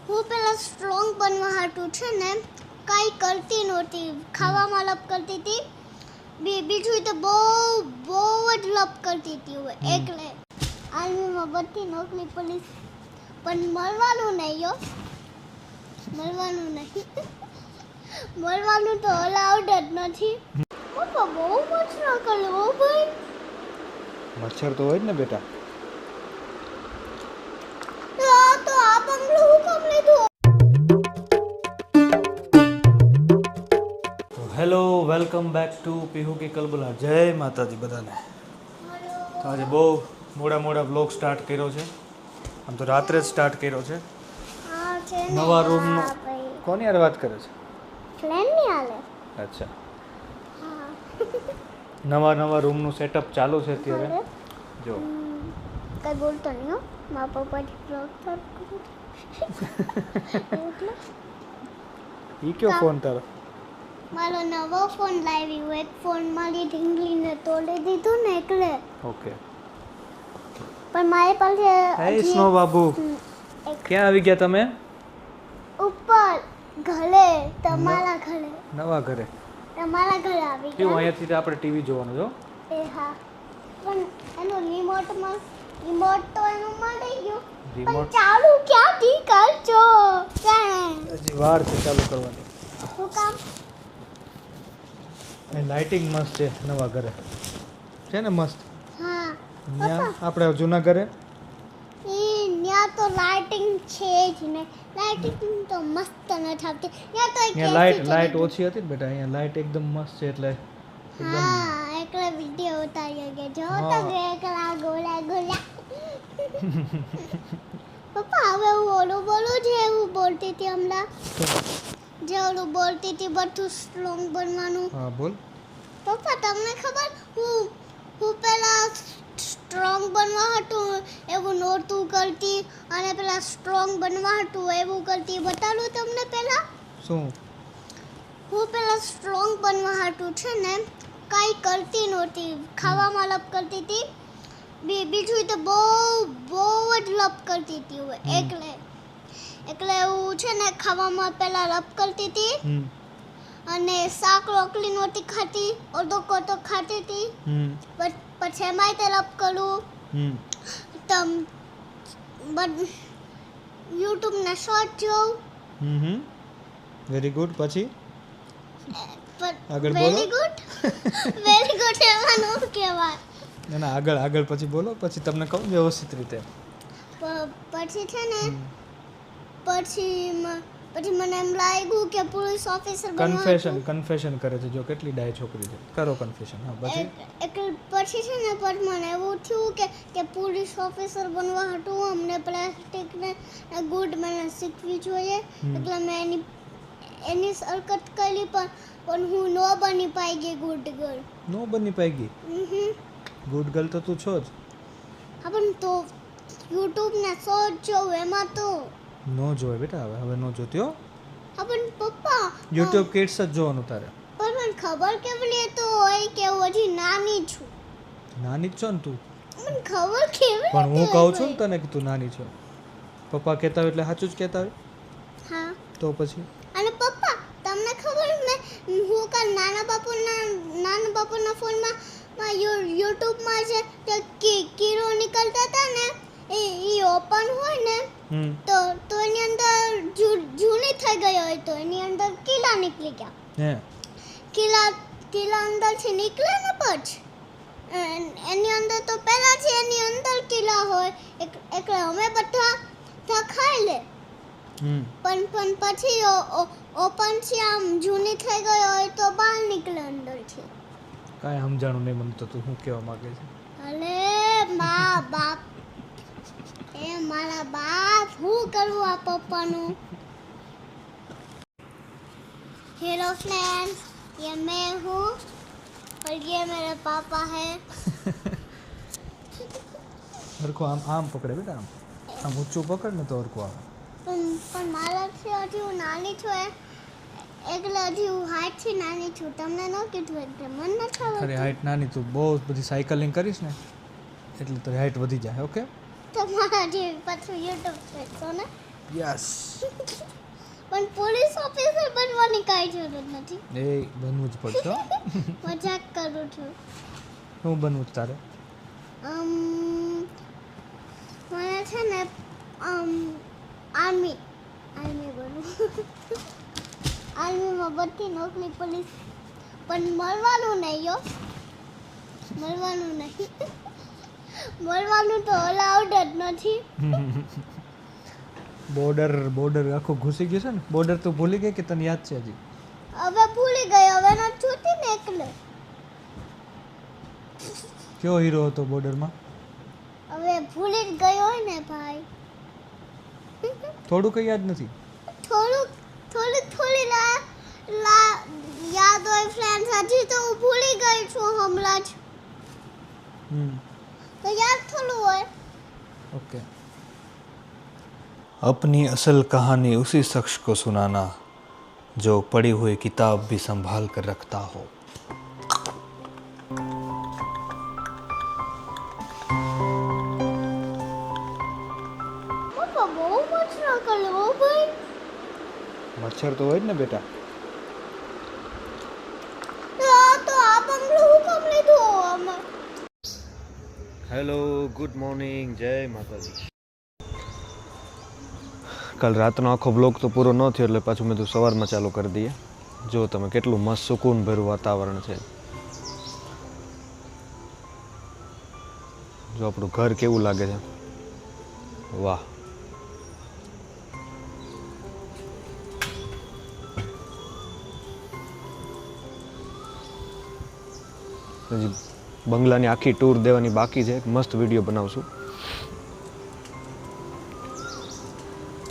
હું પેલા સ્ટ્રોંગ બનવા હાટું છે ને કાંઈ કરતી નહોતી, ખાવામાં લપ કરતી હતી, બીજું તો બહુ જ લપ કરતી હતી હું એટલે આર્મીમાં બધી નોકરી પોલીસ પણ મળવાનું નહીં મળવાનું તો અલાઉડ જ નથી. પપ્પા બહુ મચ્છર કરે હો ભાઈ. મચ્છર તો હોય જ ને બેટા. તો આ બંગલો હું કામ લીધો? Hello, welcome back to Pihu કી કલબલા. જય માતાજી બધાને. તો આજે બહુ મોડા વ્લોગ સ્ટાર્ટ કર્યો છે. આમ તો રાત્રે જ સ્ટાર્ટ કર્યો છે. હા છે ને નવા રૂમનો ભાઈ કોની યાર વાત કરે છે? ફ્રેન્ડ ની હાલે. અચ્છા, હા નવા રૂમનું સેટઅપ ચાલુ છે અત્યારે. જો કઈ બોલતો નહીં હો, મારા પપ્પાથી બ્લોગ સ્ટાર્ટ કરું એટલે ઈ કયો ફોન તારો? મારો નવો ફોન લાવી હું એક ફોન મારી ઢીંગલીને તોડી દીધું ને એટલે. ઓકે. પણ મારી પાસે હે સ્નો બાબુ, ક્યાં આવી ગયા તમે? ઉપર ઘરે તમારા ઘરે નવા ઘરે. તમારા ઘરે આવી કેવું ગયા. અહીંયાથી આપણે ટીવી જોવાનું જો. એ હા, પણ એનો રિમોટ તો એનું મળી ગયું, પણ રિમોટ ચાલુ ક્યાંથી કરજો? ક્યાં હજી વાર છે ચાલુ કરવાની. શું કામ? લાઇટિંગ મસ્ત છે નવા ઘરે, છે ને મસ્ત. હા ત્યાં આપણે જૂના ઘરે ત્યાં તો લાઇટિંગ છે જ ને, લાઇટિંગ તો મસ્ત નથી આવતી ત્યાં તો એક ત્યાં AC લાઇટ ચલી ઓછી હતી ને બેટા. અહીંયા લાઇટ એકદમ મસ્ત છે એટલે ગઈ. એકદમ. હા એકલા વિડિયો ઉતારી ગયા જો તો હા. એકલા ગોલા પપ્પા હવે હું ઓલું બોલું જે એવું બોલતી હતી હમણાં, જે ઓલું બોલતી હતી બધું સ્ટ્રોંગ બનવાનું. હા બોલ. પપ્પા તમને ખબર હું પેલા સ્ટ્રોંગ બનવા હતું એવું નહોતું કરતી અને પેલા સ્ટ્રોંગ બનવા હતું એવું કરતી. બતાવું તમને પેલા શું? હું પેલા સ્ટ્રોંગ બનવા હતું છે ને કાંઈ કરતી નહોતી, ખાવામાં લપ કરતી હતી, બીજું તો બહુ જ લપ કરતી હતી હું એટલે હું છે ને ખાવામાં પેલા લપ કરતી હતી અને શાક રોટલી નહોતી ખાતી, અડધો કોતો ખાતી હતી, પછી એમાંય તે લપ કરું તમ યુટ્યુબના શોર્ટ જોઉં. Very good. પછી આગળ બોલો. વેરી ગુડ એમાં નો કહેવાય. ના આગળ પછી બોલો, પછી તમને કહું વ્યવસ્થિત રીતે. પછી છે ને પછી મને એમ લાગ્યું કે પોલીસ ઓફિસર કન્ફેશન કરે છે. જો કેટલી ડાય છોકરી છે. કરો કન્ફેશન. હા પછી પછી છે ને પણ મને એવું થયું કે પોલીસ ઓફિસર બનવા હતું અમને પ્લાસ્ટિકને ગુડ મને શીખવી જોઈએ, એટલે મેં એની હરકત કરી પણ હું ન બની પાઈ ગઈ ગુડ ગર્લ. નો બની પાઈ ગઈ. ગુડ ગર્લ તો તું છો જ. હા પણ તો યુટ્યુબના શોર્ટ જોઉં એમાં તો નો જોવે બેટા. હવે નો જોતી હો. હા પણ પપ્પા યુટ્યુબ કિડ્સ જ જોવાનું તારે. પણ મને ખબર કેવી રીતે હોય કે હું હજી નાની છું. નાની જ છો ને તું. મને ખબર કેવી પણ હું રીતે કહું હોય છું ને તને કે તું નાની છો. પપ્પા કહેતા હોય એટલે સાચું જ કહેતા હોય. હા તો પછી અને પપ્પા તમને ખબર હું કાલ નાના બાપુના ફોનમાં યુટ્યુબમાં જે કીરો નીકળતા હતા ને એ ઓપન હોય ને તો એની અંદર જૂની થઈ ગઈ હોય તો એની અંદર કીલા નીકળી ગયા. હે કીલા અંદરથી નીકળે ને પછી એની અંદર તો પહેલા છે એની અંદર કીલા હોય એટલે અમે બધા ખાઈ લે. પણ પછી ઓપન છે આમ જૂની થઈ ગઈ હોય તો બહાર નીકળે અંદરથી. કાંઈ સમજાણું નહીં મને તો તું શું કહેવા માંગે છે. અરે મા બાપ એ મારા બાપ હું કરું આ પપ્પાનું. हेलो फ्रेंड्स, ये मैं हूँ और ये मेरे पापा है. હરખું આમ પકડે બેટા. આમ ઊંચું પકડ ને તો હરખું આવે. પણ મારાથી હજી હું નાની છું એટલે હજી હું હાઈટથી નાની છું. તમને ન કીધું એટલે મને ન ખબર. તારી હાઈટ નાની, તું બહુ બધી સાયકલિંગ કરીશ ને એટલે તારી હાઈટ વધી જાય. ઓકે. તમારા જે પાછું યુટ્યુબ છે તો ને યસ પણ પોલીસ ઓફિસર બનવાની કાંઈ જરૂર નથી. એ બનવું જ પડશે હો. મજાક કરું છું. શું બનવું છે તારે? મને છે ને આર્મી બનવું. આર્મીમાં બધી નોકરી પોલીસ પણ મળવાનું નહીં હો. મળવાનું તો અલાઉડ જ નથી. બોર્ડર આખું ઘૂસી ગયું છે ને. બોર્ડર તો ભૂલી ગઈ કે તને યાદ છે હજી? હવે ભૂલી ગઈ, હવે નથી છૂટી ને એટલે. કયો હીરો હતો બોર્ડરમાં? હવે ભૂલી જ ગઈ હોય ને ભાઈ. થોડું કઈ યાદ નથી? થોડી યાદ હોય ફ્રેન્ડ્સ. હજી તો હું ભૂલી ગઈ છું હમણાં જ. તો યાદ થોડું હોય. ओके अपनी असल कहानी उसी शख्स को सुनाना जो पढ़ी हुई किताब भी संभाल कर रखता हो. પપ્પા બહુ મચ્છર કરે હો ભાઈ. મચ્છર તો હોય જ ને બેટા. તો આ બંગલો હું કામ લીધો આમાં? હેલો, ગુડ મોર્નિંગ, જય માતાજી. કાલ રાતનો આખો બ્લોગ તો પૂરો ન થયો એટલે પાછું મેં તો સવારમાં ચાલુ કરી દઈએ. જો તમે કેટલું મસ્ત સુકૂન ભર્યું વાતાવરણ છે. જો આપણું ઘર કેવું લાગે છે, વાહ. હજી બંગલાની આખી ટૂર દેવાની બાકી છે. એક મસ્ત વિડીયો બનાવશું.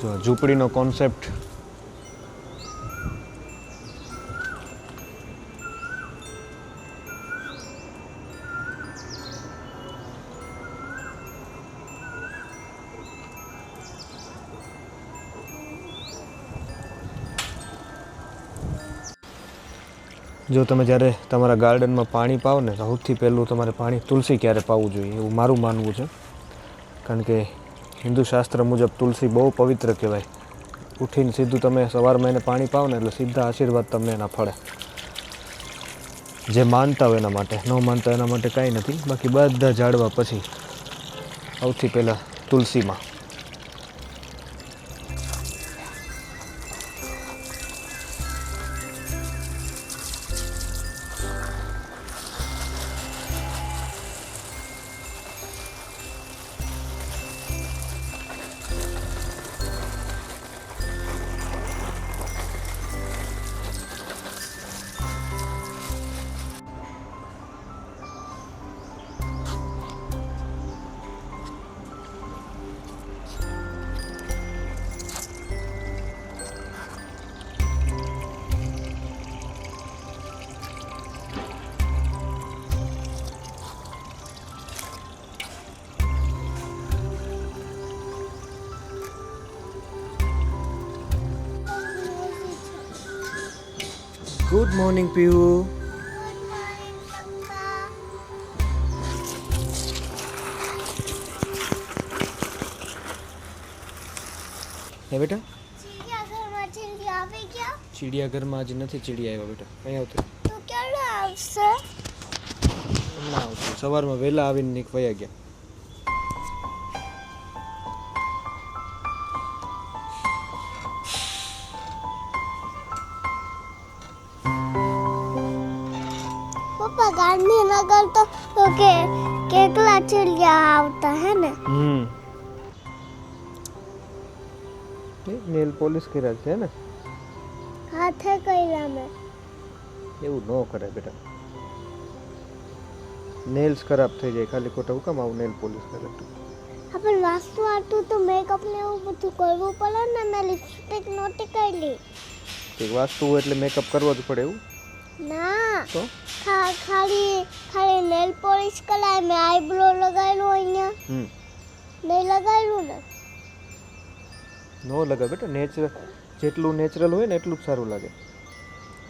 જો ઝૂંપડીનો કોન્સેપ્ટ જો તમે જ્યારે તમારા ગાર્ડનમાં પાણી પાવો ને સૌથી પહેલું તમારે પાણી તુલસી ક્યારે પાવું જોઈએ એવું મારું માનવું છે. કારણ કે હિન્દુ શાસ્ત્ર મુજબ તુલસી બહુ પવિત્ર કહેવાય. ઉઠીને સીધું તમે સવારમાં એને પાણી પાવો ને એટલે સીધા આશીર્વાદ તમને એના ફળે. જે માનતા હોય એના માટે, ન માનતા એના માટે કાંઈ નથી. બાકી બધા ઝાડવા પછી સૌથી પહેલાં તુલસીમાં. Good morning Pihu. હે બેટા, ચિડિયાઘરમાં ચિડિયા આવી ગયા? ચિડિયાઘરમાં આજે નથી ચીડિયા આવ્યા બેટા. અહીં આવતી તો ક્યારે આવશે? ના આવતી. સવારમાં વહેલા આવીને વયા ગયા. પપ્પા ગાંધીનગર તો કે કેટલા ચિડિયા આવતા હે ને? નેલ પોલિશ કર્યા છે ને? હાથે કર્યા મેં. એવું ન કરે બેટા. નેલ્સ ખરાબ થઈ જાય ખાલી ખોટા. હું કામ આવું નેલ પોલિશ કરે તું? આપણે વાસ્તુ આટું તો મેકઅપ ને એવું બધું કરવું પડે ને. મેં લિપસ્ટિક નહોતી કરી. એક વાસ્તુ હોય એટલે મેકઅપ કરવો જ પડે એવું? ના, તો ખાલી નેલ પોલિશ કરાય. મેં આઈબ્રો લગાવેલું અહીંયા. નહીં લગાવેલું ને? નો લગાવ બેટા. નેચરલ, જેટલું નેચરલ હોય ને એટલું જ સારું લાગે.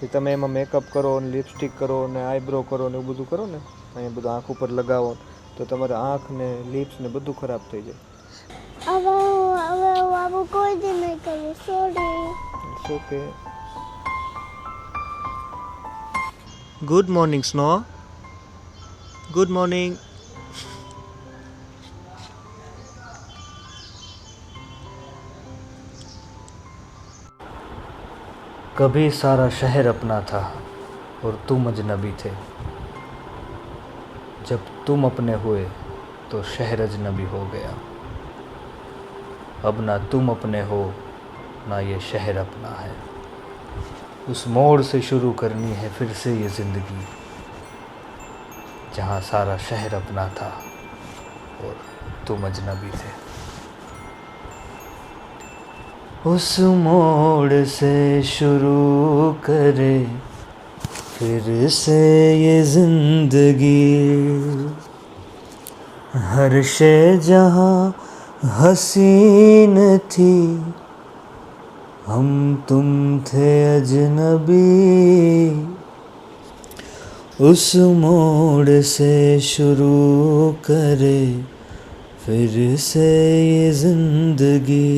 કે તમે એમાં મેકઅપ કરો ને લિપસ્ટિક કરો ને આઈબ્રો કરો ને એવું બધું કરો ને, અહીંયા બધું આંખ ઉપર લગાવો તો તમારે આંખ ને લિપ્સ ને બધું ખરાબ થઈ જાય. હવે આવું કોઈ દી નહીં કરું sorry It's okay. Good morning, Snow. Good morning. कभी सारा शहर अपना था और तुम अजनबी थे। जब तुम अपने हुए तो शहर अजनबी हो गया। अब ना तुम अपने हो ना ये शहर अपना है। उस मोड़ से शुरू करनी है फिर से ये ज़िंदगी, जहाँ सारा शहर अपना था और तुम अजनबी थे। उस मोड़ से शुरू करे फिर से ये ज़िंदगी, हर शे जहाँ हसीन थी, हम तुम थे अजनबी। उस मोड़ से शुरू करे फिर से ये ज़िंदगी।